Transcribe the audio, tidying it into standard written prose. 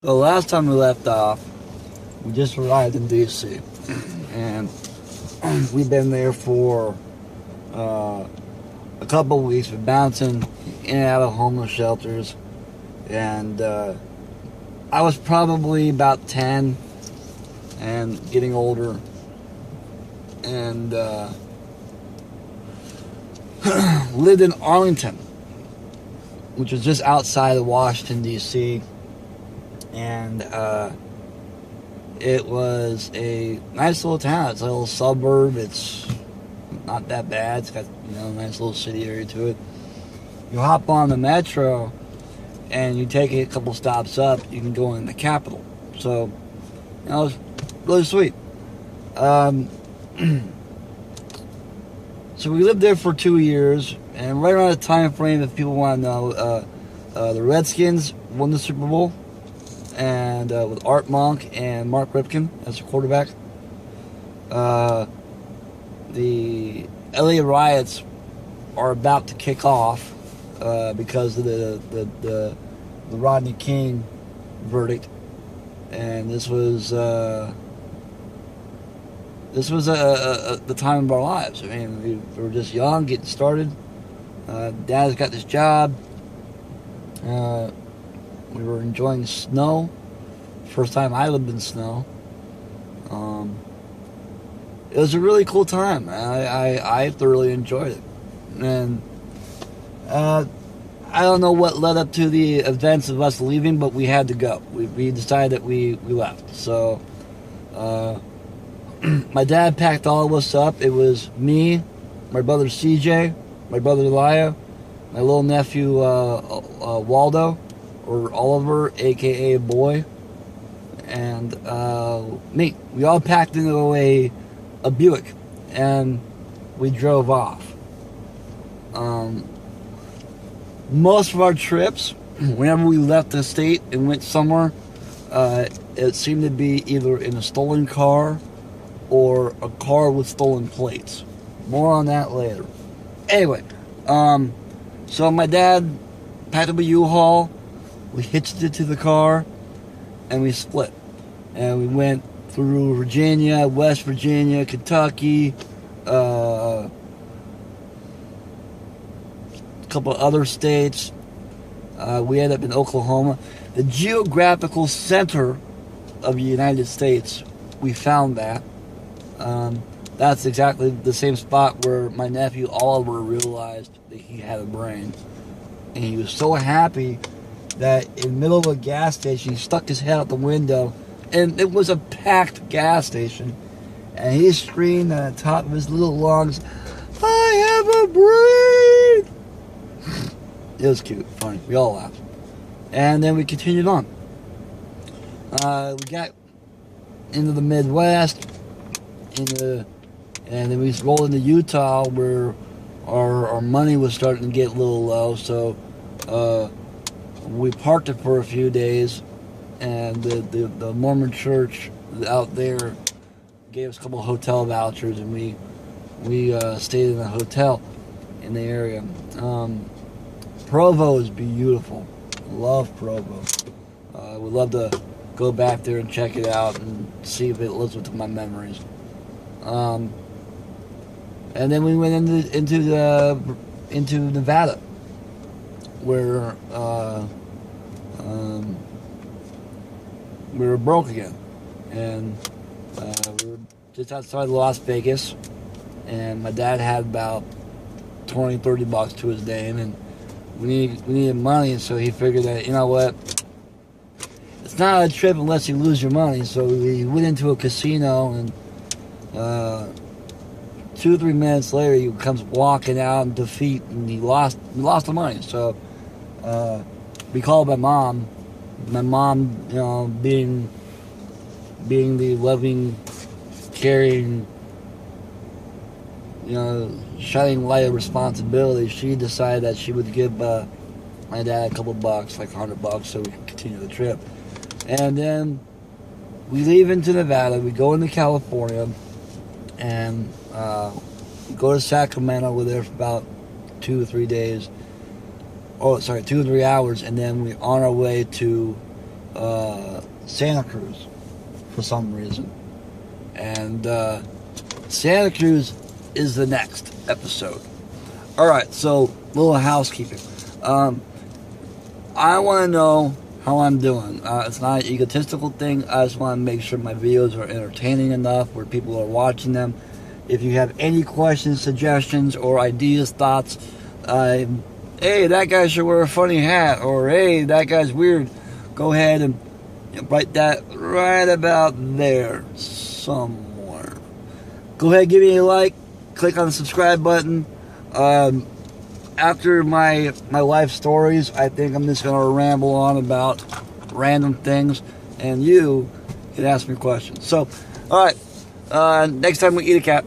The last time we left off, we just arrived in D.C. and we've been there for a couple of weeks. We're bouncing in and out of homeless shelters, and I was probably about 10 and getting older, and lived in Arlington, which was just outside of Washington, D.C., and it was a nice little town. It's a little suburb. It's not that bad. It's got, a nice little city area to it. You hop on the metro and you take it a couple stops up, you can go in the capital. So, it was really sweet. So we lived there for 2 years, and right around the time frame, if people want to know, the Redskins won the Super Bowl, and with Art Monk and Mark Ripken as the quarterback. The LA riots are about to kick off because of the Rodney King verdict, and this was the time of our lives. I mean, we were just young, getting started. Dad's got this job. We were enjoying snow. First time I lived in snow. It was a really cool time. I thoroughly enjoyed it. And I don't know what led up to the events of us leaving, but we had to go. We decided that we left. So my dad packed all of us up. It was me, my brother CJ, my brother Elia, my little nephew Waldo, or Oliver, aka Boy, and me. We all packed into a Buick, and we drove off. Most of our trips, whenever we left the state and went somewhere, it seemed to be either in a stolen car or a car with stolen plates. More on that later. Anyway, so my dad packed up a U-Haul, we hitched it to the car, and we split. And we went through Virginia, West Virginia, Kentucky, a couple of other states. We ended up in Oklahoma. The geographical center of the United States, we found that. That's exactly the same spot where my nephew Oliver realized that he had a brain. And he was so happy that in the middle of a gas station, he stuck his head out the window, and it was a packed gas station, and he screamed at the top of his little lungs, "I have a brain!" It was cute, funny. We all laughed. And then we continued on. We got into the Midwest, and then we rolled into Utah, where our money was starting to get a little low, so we parked it for a few days, and the Mormon church out there gave us a couple of hotel vouchers, and we stayed in a hotel in the area. Provo is beautiful. Love Provo. Would love to go back there and check it out and see if it lives with my memories. And then we went into Nevada, where we were broke again, and we were just outside Las Vegas, and my dad had about $20-30 to his name, and we needed money, and so he figured that, you know what, it's not a trip unless you lose your money. So we went into a casino, and 2 or 3 minutes later, he comes walking out in defeat, and he lost the money. So we called my mom. My mom, being the loving, caring, shining light of responsibility, she decided that she would give my dad a couple bucks, like $100, so we could continue the trip. And then we leave into Nevada. We go into California, and go to Sacramento. We're there for about 2 or 3 days. 2 or 3 hours, and then we're on our way to Santa Cruz for some reason. And Santa Cruz is the next episode. Alright, so little housekeeping. I want to know how I'm doing. It's not an egotistical thing. I just want to make sure my videos are entertaining enough where people are watching them. If you have any questions, suggestions, or ideas, thoughts, hey, that guy should wear a funny hat, or hey, that guy's weird, go ahead and write that right about there somewhere. Go ahead, give me a like, click on the subscribe button. After my life stories, I think I'm just going to ramble on about random things, and you can ask me questions. So, alright, next time we eat a cat.